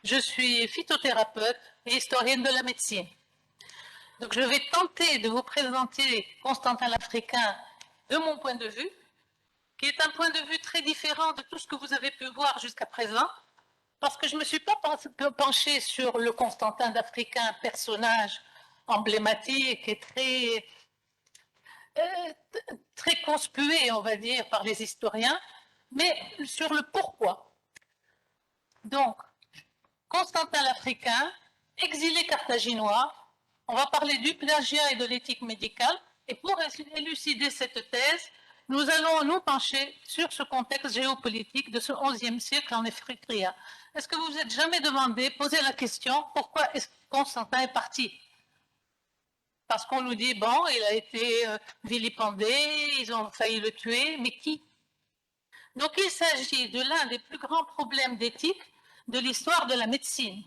Je suis phytothérapeute et historienne de la médecine. Donc je vais tenter de vous présenter Constantin l'Africain de mon point de vue, qui est un point de vue très différent de tout ce que vous avez pu voir jusqu'à présent, parce que je ne me suis pas penchée sur le Constantin d'Africain, personnage emblématique et très conspué, on va dire, par les historiens, mais sur le pourquoi. Donc, Constantin l'Africain, exilé carthaginois, on va parler du plagiat et de l'éthique médicale, et pour élucider cette thèse, nous allons nous pencher sur ce contexte géopolitique de ce XIe siècle en Érythrée. Est-ce que vous vous êtes jamais demandé, posé la question, pourquoi est-ce que Constantin est parti? Parce qu'on nous dit, bon, il a été vilipendé, ils ont failli le tuer, mais qui? Donc il s'agit de l'un des plus grands problèmes d'éthique de l'histoire de la médecine.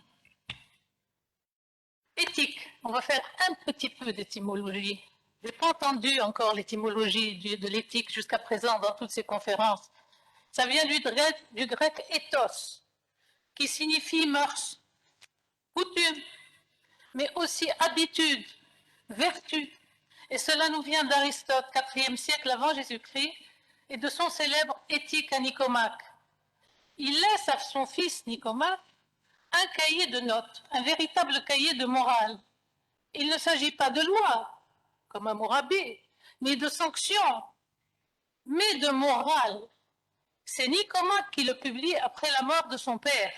Éthique, on va faire un petit peu d'étymologie. Je n'ai pas entendu encore l'étymologie de l'éthique jusqu'à présent dans toutes ces conférences. Ça vient du grec ethos, qui signifie mœurs, coutume, mais aussi habitude, vertu. Et cela nous vient d'Aristote, 4e siècle avant Jésus-Christ, et de son célèbre Éthique à Nicomaque. Il laisse à son fils Nicomaque un cahier de notes, un véritable cahier de morale. Il ne s'agit pas de loi, comme un Hammurabi, ni de sanctions, mais de morale. C'est Nicomaque qui le publie après la mort de son père.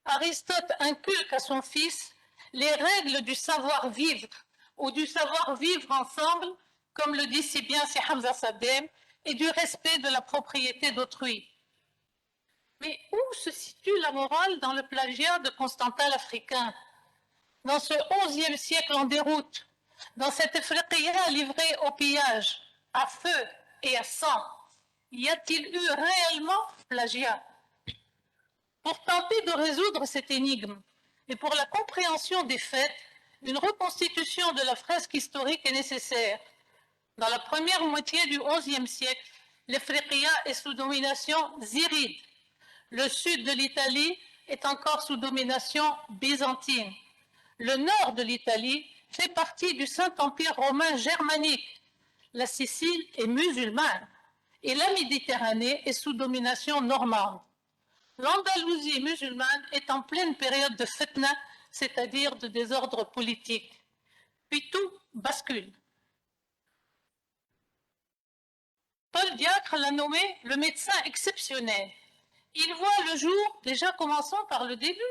Aristote inculque à son fils les règles du savoir-vivre ou du savoir-vivre ensemble, comme le dit si bien si Hamza Sadem, et du respect de la propriété d'autrui. Mais où se situe la morale dans le plagiat de Constantin l'Africain? Dans ce XIe siècle en déroute, dans cette Ifriqiya livrée au pillage, à feu et à sang, y a-t-il eu réellement plagiat? Pour tenter de résoudre cette énigme et pour la compréhension des faits, une reconstitution de la fresque historique est nécessaire. Dans la première moitié du XIe siècle, l'Ifriqiya est sous domination ziride. Le sud de l'Italie est encore sous domination byzantine. Le nord de l'Italie fait partie du Saint-Empire romain germanique. La Sicile est musulmane et la Méditerranée est sous domination normande. L'Andalousie musulmane est en pleine période de fitna, c'est-à-dire de désordre politique. Puis tout bascule. Paul Diacre l'a nommé le médecin exceptionnel. Il voit le jour, déjà commençons par le début,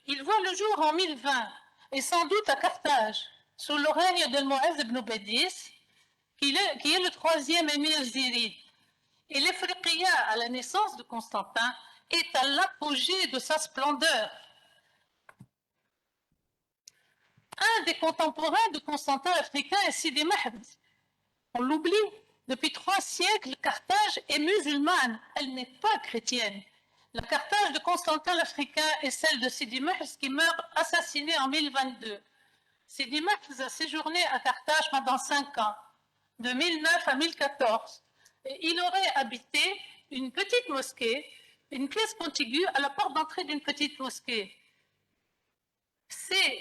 il voit le jour en 1020, et sans doute à Carthage, sous le règne de Moïse ibn Bédis, qui est le troisième émir ziride. Et l'Ifriqiya, à la naissance de Constantin, est à l'apogée de sa splendeur. Un des contemporains de Constantin l'Africain est Sidi Mahd. On l'oublie. Depuis 3 siècles, Carthage est musulmane, elle n'est pas chrétienne. La Carthage de Constantin l'Africain est celle de Sidi Mahd qui meurt assassiné en 1022. Sidi Mahd a séjourné à Carthage pendant 5 ans, de 1009 à 1014. Et il aurait habité une petite mosquée, une pièce contiguë à la porte d'entrée d'une petite mosquée.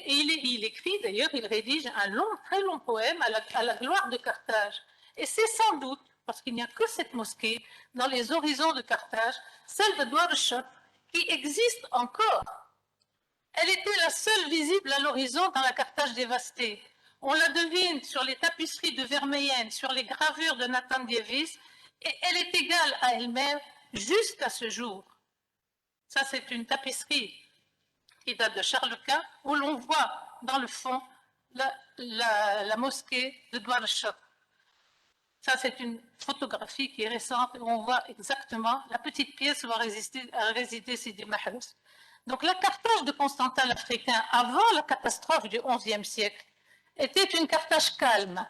Il écrit d'ailleurs, il rédige un très long poème à la gloire de Carthage. Et c'est sans doute, parce qu'il n'y a que cette mosquée dans les horizons de Carthage, celle de Douar al-Shab, qui existe encore. Elle était la seule visible à l'horizon dans la Carthage dévastée. On la devine sur les tapisseries de Vermeyen, sur les gravures de Nathan Dievis, et elle est égale à elle-même jusqu'à ce jour. Ça, c'est une tapisserie qui date de Charles Quint, où l'on voit dans le fond la mosquée de Douar al-Shab. Ça, c'est une photographie qui est récente où on voit exactement la petite pièce où va résider Sidi Mahd. Donc, la Carthage de Constantin l'Africain, avant la catastrophe du XIe siècle, était une Carthage calme,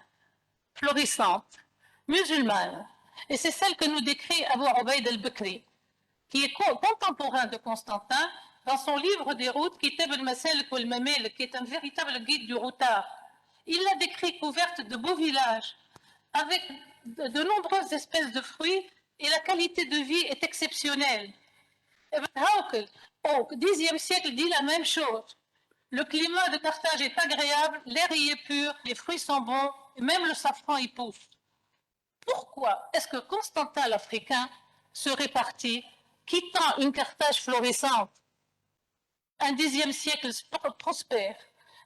florissante, musulmane. Et c'est celle que nous décrit Abu Ubayd al-Bakri, qui est contemporain de Constantin, dans son livre des routes, Kitab al-Masalik al-Mamil, qui est un véritable guide du routard. Il l'a décrit couverte de beaux villages, avec de nombreuses espèces de fruits, et la qualité de vie est exceptionnelle. Ibn Hawkel, au Xe siècle, dit la même chose. Le climat de Carthage est agréable, l'air y est pur, les fruits sont bons, et même le safran y pousse. Pourquoi est-ce que Constantin l'Africain serait parti, quittant une Carthage florissante, un Xe siècle prospère?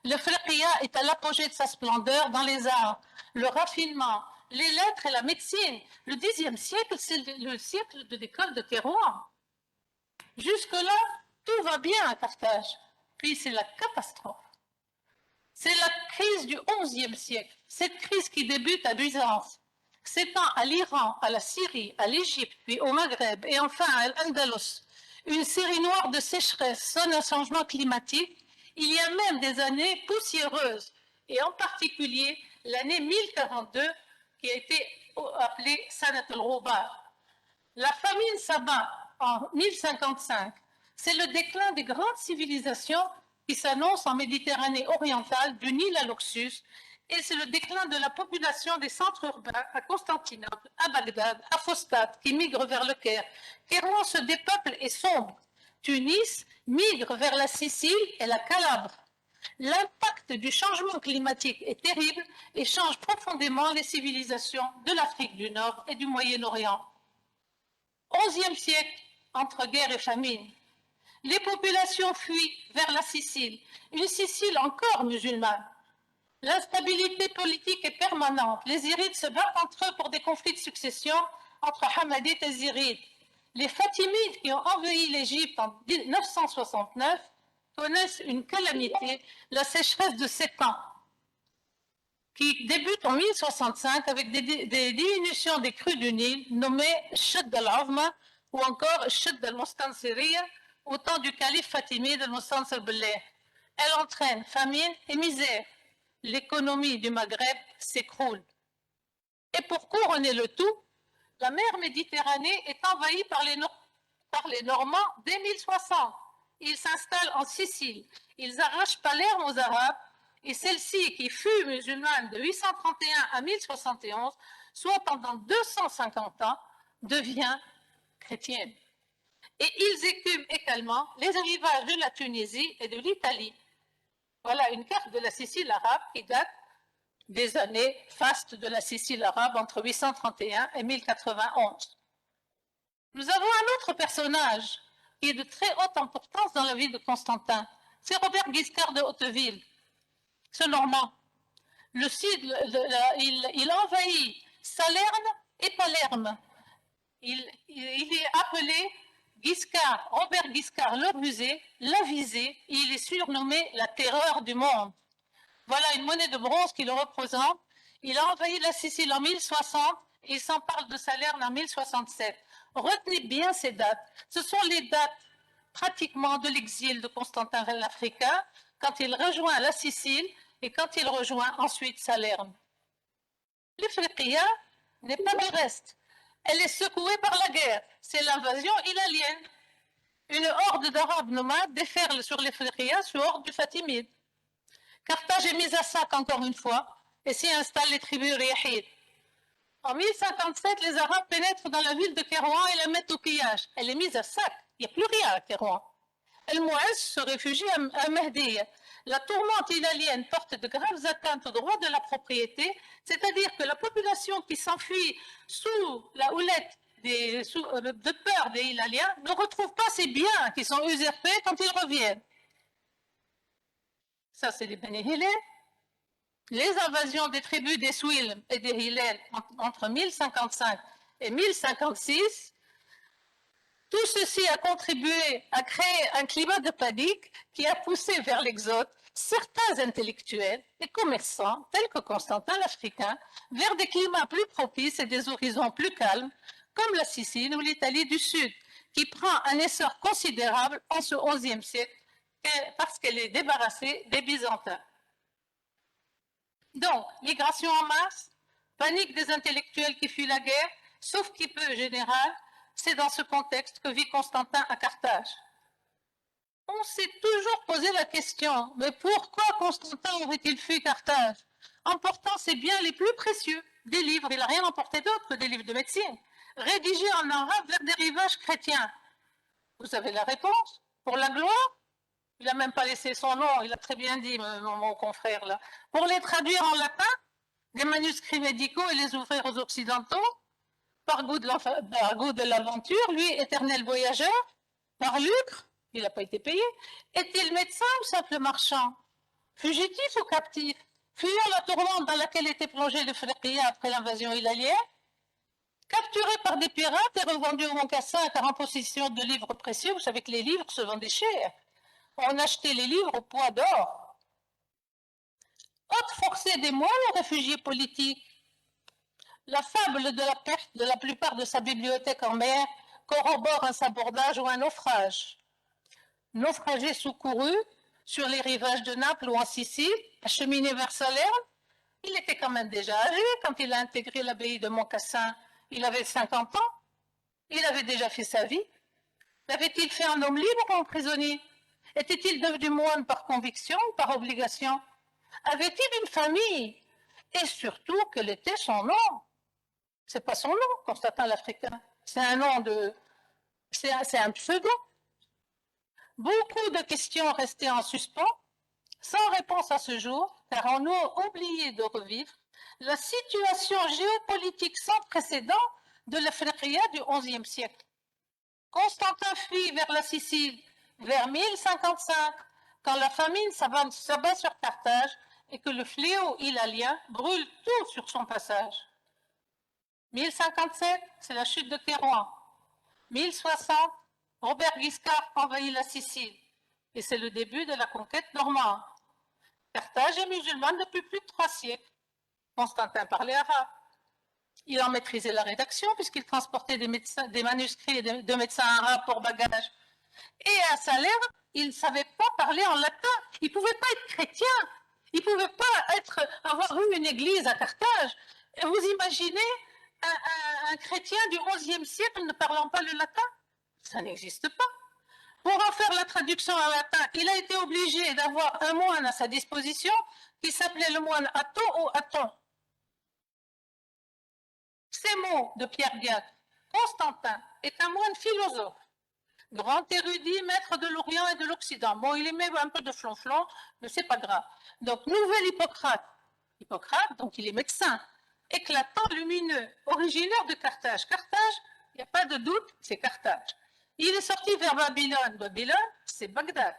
Le Fleqiya est à l'apogée de sa splendeur dans les arts, le raffinement, les lettres et la médecine. Le Xe siècle, c'est le siècle de l'école de Kérouan. Jusque-là, tout va bien à Carthage. Puis c'est la catastrophe. C'est la crise du XIe siècle, cette crise qui débute à Byzance, s'étend à l'Iran, à la Syrie, à l'Égypte, puis au Maghreb et enfin à l'Andalus. Une série noire de sécheresse sonne un changement climatique. Il y a même des années poussiéreuses, et en particulier l'année 1042 qui a été appelée Sanat al-Rouba. La famine s'abat en 1055. C'est le déclin des grandes civilisations qui s'annonce en Méditerranée orientale, du Nil à l'Oxus, et c'est le déclin de la population des centres urbains à Constantinople, à Bagdad, à Phostat, qui migrent vers le Caire. Kérouan se dépeuple et sombre. Tunis migre vers la Sicile et la Calabre. L'impact du changement climatique est terrible et change profondément les civilisations de l'Afrique du Nord et du Moyen-Orient. XIe siècle, entre guerre et famine. Les populations fuient vers la Sicile, une Sicile encore musulmane. L'instabilité politique est permanente. Les Zirides se battent entre eux pour des conflits de succession entre Hamadites et Zirides. Les Fatimides, qui ont envahi l'Égypte en 969, connaissent une calamité, la sécheresse de 7 ans, qui débute en 1065 avec des diminutions des crues du Nil, nommées Shadd al-Azma ou encore Shadd al-Mustansiriya, au temps du calife fatimide al-Mustansir Billah. Elle entraîne famine et misère. L'économie du Maghreb s'écroule. Et pour couronner le tout, la mer Méditerranée est envahie par les Normands dès 1060. Ils s'installent en Sicile. Ils arrachent Palerme aux Arabes et celle-ci, qui fut musulmane de 831 à 1071, soit pendant 250 ans, devient chrétienne. Et ils écument également les rivages de la Tunisie et de l'Italie. Voilà une carte de la Sicile arabe qui date des années fastes de la Sicile arabe entre 831 et 1091. Nous avons un autre personnage qui est de très haute importance dans la vie de Constantin. C'est Robert Guiscard de Hauteville, ce Normand. Le sud, il envahit Salerne et Palerme. Il est appelé Guiscard, Robert Guiscard le Rusé, l'avisé, et il est surnommé la terreur du monde. Voilà une monnaie de bronze qui le représente. Il a envahi la Sicile en 1060 et il s'empare de Salerne en 1067. Retenez bien ces dates. Ce sont les dates pratiquement de l'exil de Constantin l'Africain, quand il rejoint la Sicile et quand il rejoint ensuite Salerne. L'Ifriqiya n'est pas du reste. Elle est secouée par la guerre. C'est l'invasion hilalienne. Une horde d'Arabes nomades déferle sur l'Ifriqiya sous ordre du Fatimide. Carthage est mise à sac encore une fois et s'y installent les tribus riyahides. En 1057, les Arabes pénètrent dans la ville de Kérouan et la mettent au pillage. Elle est mise à sac. Il n'y a plus rien à Kérouan. El-Mouaz se réfugie à Mehdiya. La tourmente hilalienne porte de graves atteintes aux droits de la propriété, c'est-à-dire que la population qui s'enfuit sous la houlette de peur des Hilaliens ne retrouve pas ses biens qui sont usurpés quand ils reviennent. Ça, c'est les Beni Hillel. Les invasions des tribus des Souil et des Hillel entre 1055 et 1056, tout ceci a contribué à créer un climat de panique qui a poussé vers l'exode certains intellectuels et commerçants, tels que Constantin l'Africain, vers des climats plus propices et des horizons plus calmes, comme la Sicile ou l'Italie du Sud, qui prend un essor considérable en ce XIe siècle parce qu'elle est débarrassée des Byzantins. Donc, migration en masse, panique des intellectuels qui fuient la guerre, sauf qui peut général, c'est dans ce contexte que vit Constantin à Carthage. On s'est toujours posé la question, mais pourquoi Constantin aurait-il fui Carthage? Emportant ses biens les plus précieux, des livres, il n'a rien emporté d'autre que des livres de médecine, rédigés en arabe vers des rivages chrétiens. Vous avez la réponse. Pour la gloire, il n'a même pas laissé son nom, il a très bien dit, mon confrère là. Pour les traduire en latin, des manuscrits médicaux et les ouvrir aux Occidentaux, par goût de l'aventure, lui, éternel voyageur, par lucre, il n'a pas été payé, est-il médecin ou simple marchand? Fugitif ou captif? Fuyant la tourmente dans laquelle était plongé le Fréquia après l'invasion ilalienne? Capturé par des pirates et revendu au Moncassin car en possession de livres précieux, vous savez que les livres se vendaient cher. On achetait les livres au poids d'or. Hôte forcé des moines ou réfugié politique? La fable de la perte de la plupart de sa bibliothèque en mer corrobore un sabordage ou un naufrage. Naufragé secouru sur les rivages de Naples ou en Sicile, acheminé vers Salerne, il était quand même déjà âgé quand il a intégré l'abbaye de Moncassin. Il avait 50 ans. Il avait déjà fait sa vie. L'avait-il fait un homme libre ou un prisonnier? Était-il devenu moine par conviction ou par obligation? Avait-il une famille? Et surtout, quel était son nom? C'est pas son nom, Constantin l'Africain. C'est un nom de... C'est un pseudo. Beaucoup de questions restées en suspens, sans réponse à ce jour, car on a oublié de revivre la situation géopolitique sans précédent de l'Afrique du XIe siècle. Constantin fuit vers la Sicile vers 1055, quand la famine s'abat sur Carthage et que le fléau hilalien brûle tout sur son passage. 1057, c'est la chute de Kérouan. 1060, Robert Guiscard envahit la Sicile et c'est le début de la conquête normande. Carthage est musulmane depuis plus de 3 siècles. Constantin parlait arabe. Il en maîtrisait la rédaction puisqu'il transportait des manuscrits de médecins arabes pour bagage. Et à Salerne, il ne savait pas parler en latin. Il ne pouvait pas être chrétien. Il ne pouvait pas avoir eu une église à Carthage. Et vous imaginez un chrétien du XIe siècle ne parlant pas le latin? Ça n'existe pas. Pour en faire la traduction en latin, il a été obligé d'avoir un moine à sa disposition qui s'appelait le moine Athon ou Athon. Ces mots de Pierre Diac, Constantin est un moine philosophe, grand érudit, maître de l'Orient et de l'Occident. Bon, il aimait un peu de flonflon, mais c'est pas grave. Donc, nouvel Hippocrate. Hippocrate, donc il est médecin, éclatant, lumineux, originaire de Carthage. Carthage, il n'y a pas de doute, c'est Carthage. Il est sorti vers Babylone. Babylone, c'est Bagdad.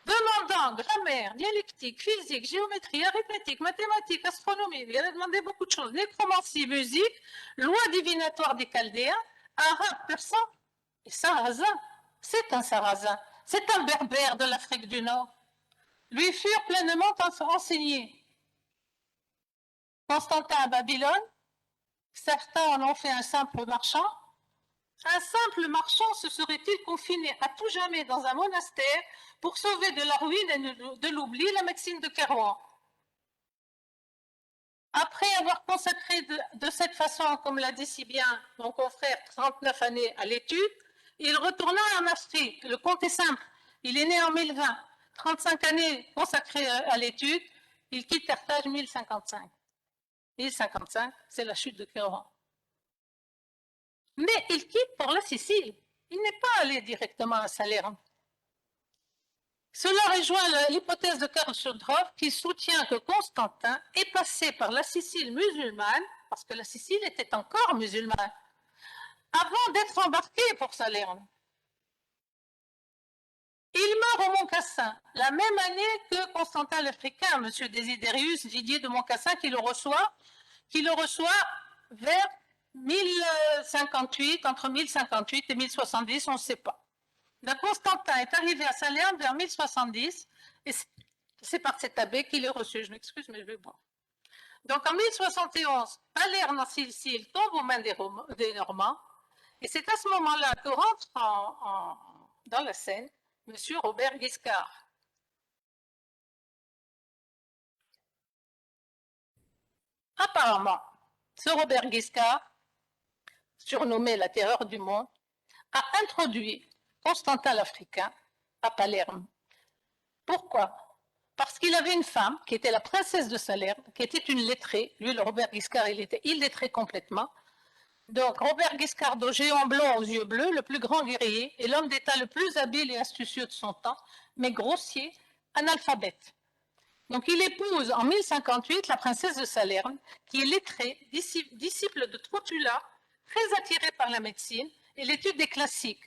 Demandant grammaire, dialectique, physique, géométrie, arithmétique, mathématiques, astronomie, il a demandé beaucoup de choses. Nécromancie, musique, loi divinatoire des Chaldéens, arabe, persan et sarrasin. C'est un sarrasin. C'est un berbère de l'Afrique du Nord. Lui furent pleinement enseignés. Constantin à Babylone, certains en ont fait un simple marchand. Un simple marchand se serait-il confiné à tout jamais dans un monastère pour sauver de la ruine et de l'oubli la médecine de Kérouan? Après avoir consacré de cette façon, comme l'a dit si bien mon confrère, 39 années à l'étude, il retourna en Afrique. Le compte est simple. Il est né en 1020, 35 années consacrées à l'étude. Il quitte Carthage 1055. 1055, c'est la chute de Kérouan. Mais il quitte pour la Sicile. Il n'est pas allé directement à Salerne. Cela rejoint l'hypothèse de Karl Schodrov qui soutient que Constantin est passé par la Sicile musulmane, parce que la Sicile était encore musulmane, avant d'être embarqué pour Salerne. Il meurt au Moncassin, la même année que Constantin l'Africain, M. Desiderius Didier de Moncassin, qui le reçoit vers 1058, entre 1058 et 1070, on ne sait pas. Donc Constantin est arrivé à Salerne vers 1070, et c'est par cet abbé qu'il est reçu. Je m'excuse, mais je vais boire. Donc en 1071, Salerne en Sicile tombe aux mains des Normands, et c'est à ce moment-là que rentre dans la scène M. Robert Guiscard. Apparemment, ce Robert Guiscard, surnommé la terreur du monde, a introduit Constantin l'Africain à Palerme. Pourquoi? Parce qu'il avait une femme qui était la princesse de Salerne, qui était une lettrée. Lui, le Robert Guiscard, il était illettré complètement. Donc, Robert Guiscardo, géant blond aux yeux bleus, le plus grand guerrier et l'homme d'État le plus habile et astucieux de son temps, mais grossier, analphabète. Donc, il épouse en 1058 la princesse de Salerne, qui est lettrée, disciple de Trotula, très attirée par la médecine et l'étude des classiques.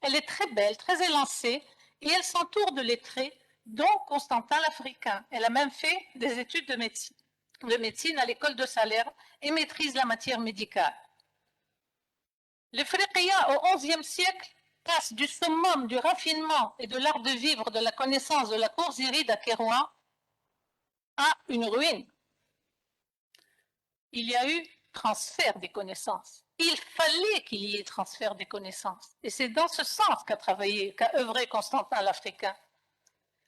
Elle est très belle, très élancée, et elle s'entoure de lettrés, dont Constantin l'Africain. Elle a même fait des études de médecine à l'école de Salerne et maîtrise la matière médicale. L'Ifriqiya au XIe siècle passe du summum du raffinement et de l'art de vivre de la connaissance de la cour ziride à Kérouan à une ruine. Il y a eu transfert des connaissances. Il fallait qu'il y ait transfert des connaissances. Et c'est dans ce sens qu'a œuvré Constantin l'Africain.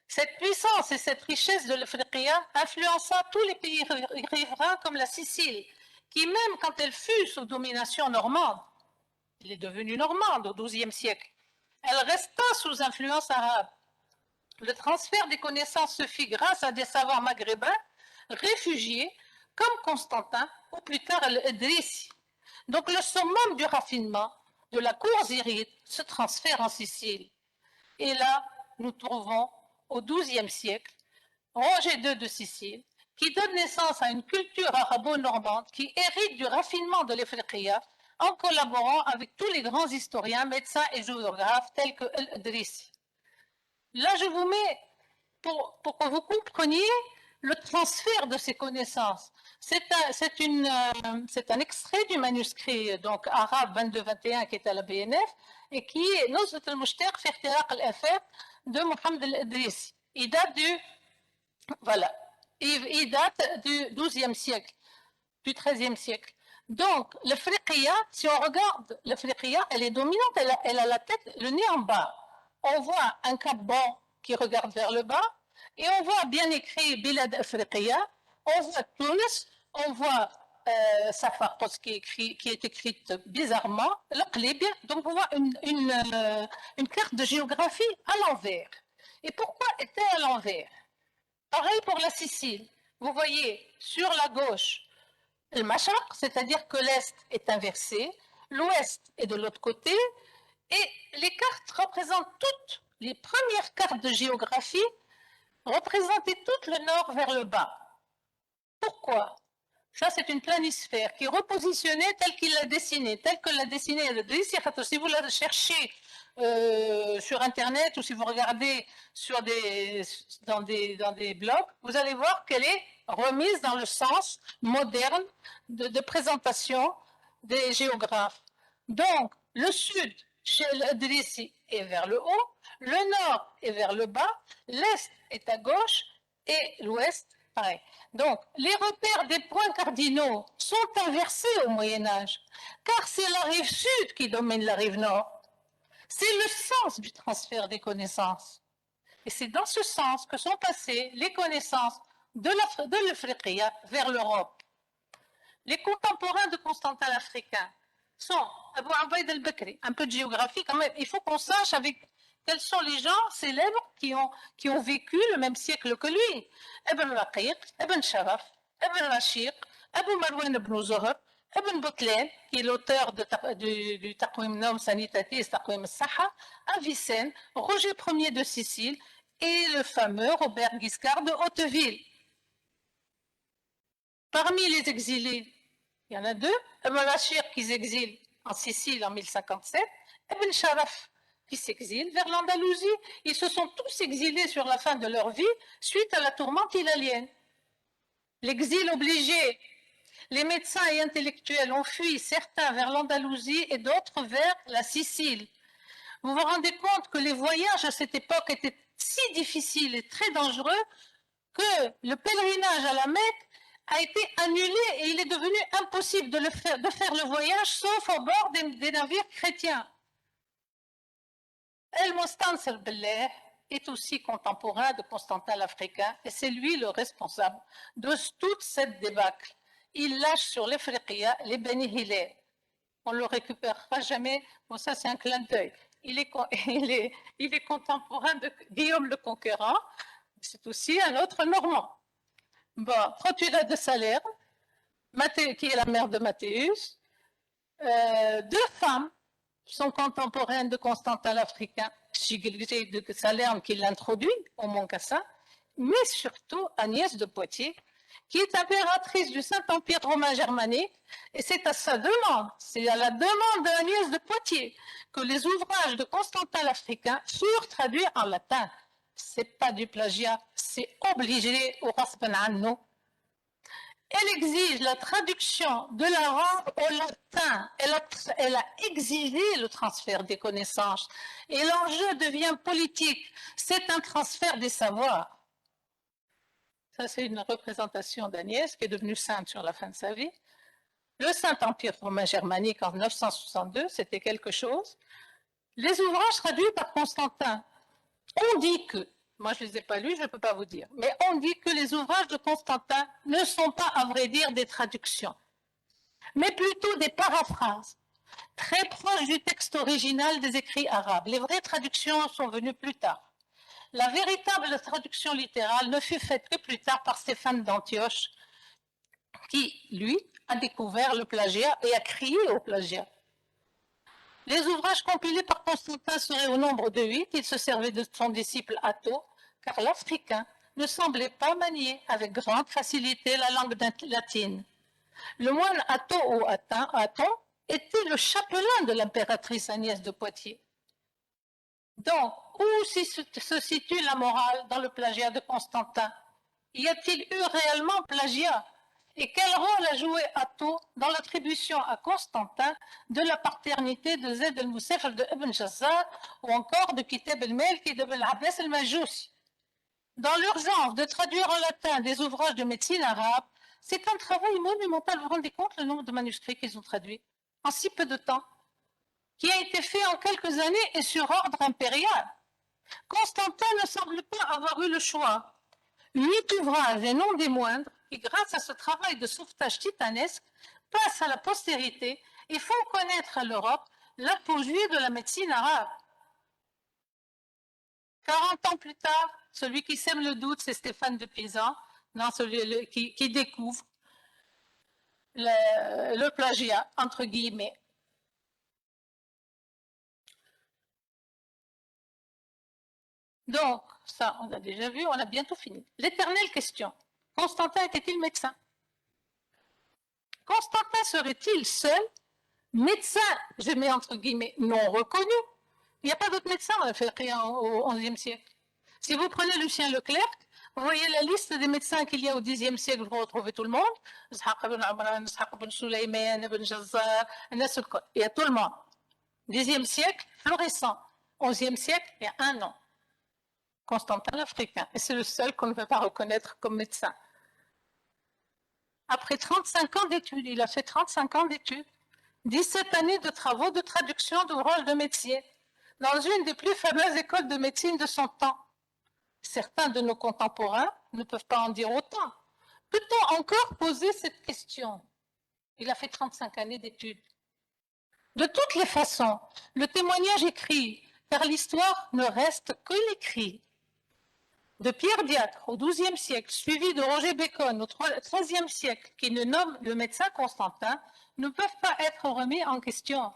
Cette puissance et cette richesse de l'Ifriqiya influença tous les pays riverains comme la Sicile, qui même quand elle fut sous domination normande, elle est devenue normande au XIIe siècle, elle resta sous influence arabe. Le transfert des connaissances se fit grâce à des savants maghrébins réfugiés comme Constantin ou plus tard l'Idrissi. Donc le summum du raffinement de la cour ziride se transfère en Sicile. Et là, nous trouvons au XIIe siècle Roger II de Sicile, qui donne naissance à une culture arabo-normande qui hérite du raffinement de l'Ifriqiya en collaborant avec tous les grands historiens, médecins et géographes tels que El-Idrissi. Là, je vous mets, pour que vous compreniez le transfert de ces connaissances. C'est un extrait du manuscrit donc, arabe 22-21 qui est à la BNF et qui est Nuzhat al-Mushtaq fi Ihtiraq al-Afaq de Mohamed el-Idrissi. Il date voilà, il date du XIIe siècle, du XIIIe siècle. Donc, l'Ifriqiya, si on regarde l'Ifriqiya, elle est dominante, elle a la tête, le nez en bas. On voit un cap bas qui regarde vers le bas, et on voit bien écrit Bilad Afriqiya, on voit Tunis, on voit Safarkos qui est écrite bizarrement, l'Aqlibia, donc on voit une carte de géographie à l'envers. Et pourquoi est-elle à l'envers? Pareil pour la Sicile. Vous voyez sur la gauche le Mashriq, c'est-à-dire que l'Est est inversé, l'Ouest est de l'autre côté, et les cartes représentent toutes, les premières cartes de géographie représentaient tout le nord vers le bas. Pourquoi? Ça, c'est une planisphère qui est repositionnée telle qu'il l'a dessinée, telle que l'a dessinée Al-Idrissi. Si vous la cherchez sur Internet ou si vous regardez dans des blogs, vous allez voir qu'elle est remise dans le sens moderne de présentation des géographes. Donc, le sud, chez l'Idrissi, est vers le haut, le nord est vers le bas, l'est est à gauche et l'ouest, pareil. Donc, les repères des points cardinaux sont inversés au Moyen-Âge, car c'est la rive sud qui domine la rive nord. C'est le sens du transfert des connaissances. Et c'est dans ce sens que sont passées les connaissances de l'Ifriqiya vers l'Europe. Les contemporains de Constantin l'Africain sont Abu Abaïd al-Bakri, un peu de géographie quand même. Il faut qu'on sache avec quels sont les gens célèbres qui ont vécu le même siècle que lui. Ibn Raqiq, Ibn Sharaf, Ibn Rashiq, Abu Marwan ibn Zuhr, Ibn Boutlen, qui est l'auteur du Taqwim Nom Sanitatis, Taqwim Saha, Avicenne, Roger Ier de Sicile et le fameux Robert Guiscard de Hauteville. Parmi les exilés, il y en a deux, Ibn Rashiq qui s'exile en Sicile en 1057, Ibn Sharaf qui s'exilent vers l'Andalousie. Ils se sont tous exilés sur la fin de leur vie suite à la tourmente hilalienne. L'exil obligé. Les médecins et intellectuels ont fui, certains vers l'Andalousie et d'autres vers la Sicile. Vous vous rendez compte que les voyages à cette époque étaient si difficiles et très dangereux que le pèlerinage à la Mecque a été annulé et il est devenu impossible de faire le voyage sauf au bord des navires chrétiens. El-Mustansir Billah est aussi contemporain de Constantin l'Africain et c'est lui le responsable de toute cette débâcle. Il lâche sur l'Ifriqiya les Beni Hillel. On ne le récupérera jamais. Bon, ça, c'est un clin d'œil. Il est contemporain de Guillaume le Conquérant. C'est aussi un autre Normand. Bon, Trotula de Salerne, qui est la mère de Mathéus, Deux femmes sont contemporaines de Constantin l'Africain, Sigrid de Salerne qui l'introduit au Mont-Cassin, mais surtout Agnès de Poitiers, qui est impératrice du Saint-Empire romain germanique, et c'est à sa demande, c'est à la demande d'Agnès de Poitiers, que les ouvrages de Constantin l'Africain furent traduits en latin. C'est pas du plagiat, c'est obligé au Rasban Anno. Elle exige la traduction de l'arabe au latin. Elle a exigé le transfert des connaissances. Et l'enjeu devient politique. C'est un transfert des savoirs. Ça, c'est une représentation d'Agnès, qui est devenue sainte sur la fin de sa vie. Le Saint-Empire romain germanique en 962, c'était quelque chose. Les ouvrages traduits par Constantin. On dit que, moi je ne les ai pas lus, je ne peux pas vous dire, mais on dit que les ouvrages de Constantin ne sont pas, à vrai dire, des traductions, mais plutôt des paraphrases, très proches du texte original des écrits arabes. Les vraies traductions sont venues plus tard. La véritable traduction littérale ne fut faite que plus tard par Stéphane d'Antioche, qui, lui, a découvert le plagiat et a crié au plagiat. Les ouvrages compilés par Constantin seraient au nombre de 8. Il se servait de son disciple Atho, car l'Africain ne semblait pas manier avec grande facilité la langue latine. Le moine Atho ou Athon était le chapelain de l'impératrice Agnès de Poitiers. Donc, où se situe la morale dans le plagiat de Constantin? Y a-t-il eu réellement plagiat? Et quel rôle a joué Atho dans l'attribution à Constantin de la paternité de Zayd al-Moussafir de Ibn Jazzar ou encore de Kitab al-Malki d'Ibn Abbas al-Majousi? Dans l'urgence de traduire en latin des ouvrages de médecine arabe, c'est un travail monumental. Vous vous rendez compte le nombre de manuscrits qu'ils ont traduits en si peu de temps, qui a été fait en quelques années et sur ordre impérial. Constantin ne semble pas avoir eu le choix. 8 ouvrages, et non des moindres, qui, grâce à ce travail de sauvetage titanesque, passent à la postérité et font connaître à l'Europe l'apogée de la médecine arabe. 40 ans plus tard, celui qui sème le doute, c'est Stéphane de Pizan, qui découvre le plagiat, entre guillemets. Donc, ça, on a déjà vu, on a bientôt fini. L'éternelle question. Constantin était-il médecin? Constantin serait-il seul médecin, je mets entre guillemets, non reconnu? Il n'y a pas d'autres médecins au XIe siècle. Si vous prenez Lucien Leclerc, vous voyez la liste des médecins qu'il y a au Xe siècle, vous retrouvez tout le monde. Il y a tout le monde. Xe siècle, florissant. XIe siècle, il y a un nom. Constantin l'Africain. Et c'est le seul qu'on ne veut pas reconnaître comme médecin. Après 35 ans d'études, il a fait 35 ans d'études, 17 années de travaux de traduction d'ouvrages de métier, dans une des plus fameuses écoles de médecine de son temps. Certains de nos contemporains ne peuvent pas en dire autant. Peut-on encore poser cette question? Il a fait 35 années d'études. De toutes les façons, le témoignage écrit, car l'histoire ne reste que l'écrit, de Pierre Diacre au XIIe siècle, suivi de Roger Bacon au XIIIe siècle, qui le nomme le médecin Constantin, ne peuvent pas être remis en question.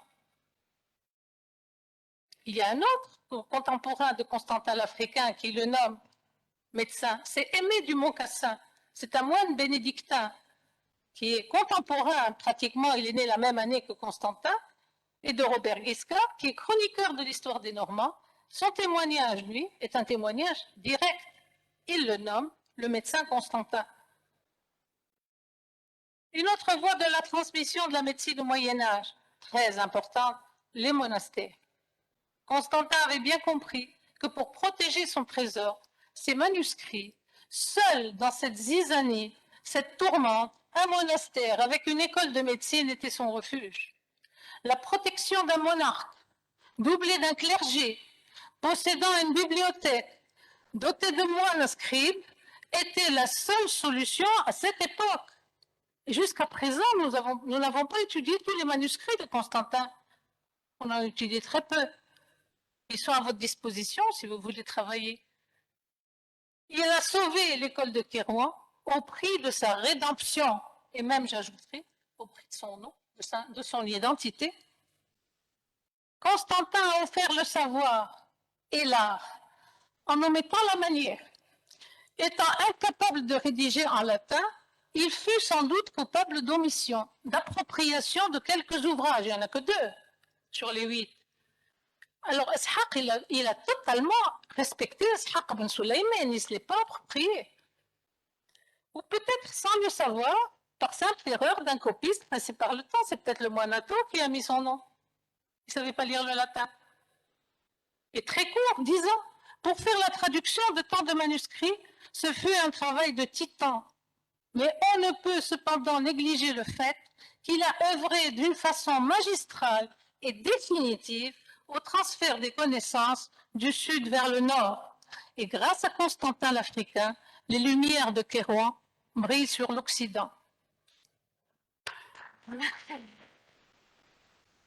Il y a un autre contemporain de Constantin l'Africain qui le nomme médecin, c'est Aimé du Mont-Cassin. C'est un moine bénédictin qui est contemporain, pratiquement, il est né la même année que Constantin, et de Robert Guiscard, qui est chroniqueur de l'histoire des Normands. Son témoignage, lui, est un témoignage direct. Il le nomme le médecin Constantin. Une autre voie de la transmission de la médecine au Moyen-Âge, très importante, les monastères. Constantin avait bien compris que pour protéger son trésor, ses manuscrits, seul dans cette zizanie, cette tourmente, un monastère avec une école de médecine était son refuge. La protection d'un monarque, doublé d'un clergé, possédant une bibliothèque, doté de moines scribes, était la seule solution à cette époque. Et jusqu'à présent, nous n'avons pas étudié tous les manuscrits de Constantin. On en a étudié très peu. Ils sont à votre disposition si vous voulez travailler. Il a sauvé l'école de Kérouan au prix de sa rédemption, et même, j'ajouterai, au prix de son nom, de son identité. Constantin a offert le savoir et l'art en omettant la manière. Étant incapable de rédiger en latin, il fut sans doute coupable d'omission, d'appropriation de quelques ouvrages. Il n'y en a que 2 sur les 8. Alors, Ishaq, il a totalement respecté Ishaq ben Sulayman, il ne se l'est pas approprié. Ou peut-être sans le savoir, par simple erreur d'un copiste passé par le temps. C'est peut-être le moine Atto qui a mis son nom. Il ne savait pas lire le latin. Et très court, 10 ans. Pour faire la traduction de tant de manuscrits, ce fut un travail de titan. Mais on ne peut cependant négliger le fait qu'il a œuvré d'une façon magistrale et définitive au transfert des connaissances du sud vers le nord. Et grâce à Constantin l'Africain, les lumières de Kérouan brillent sur l'Occident. Merci.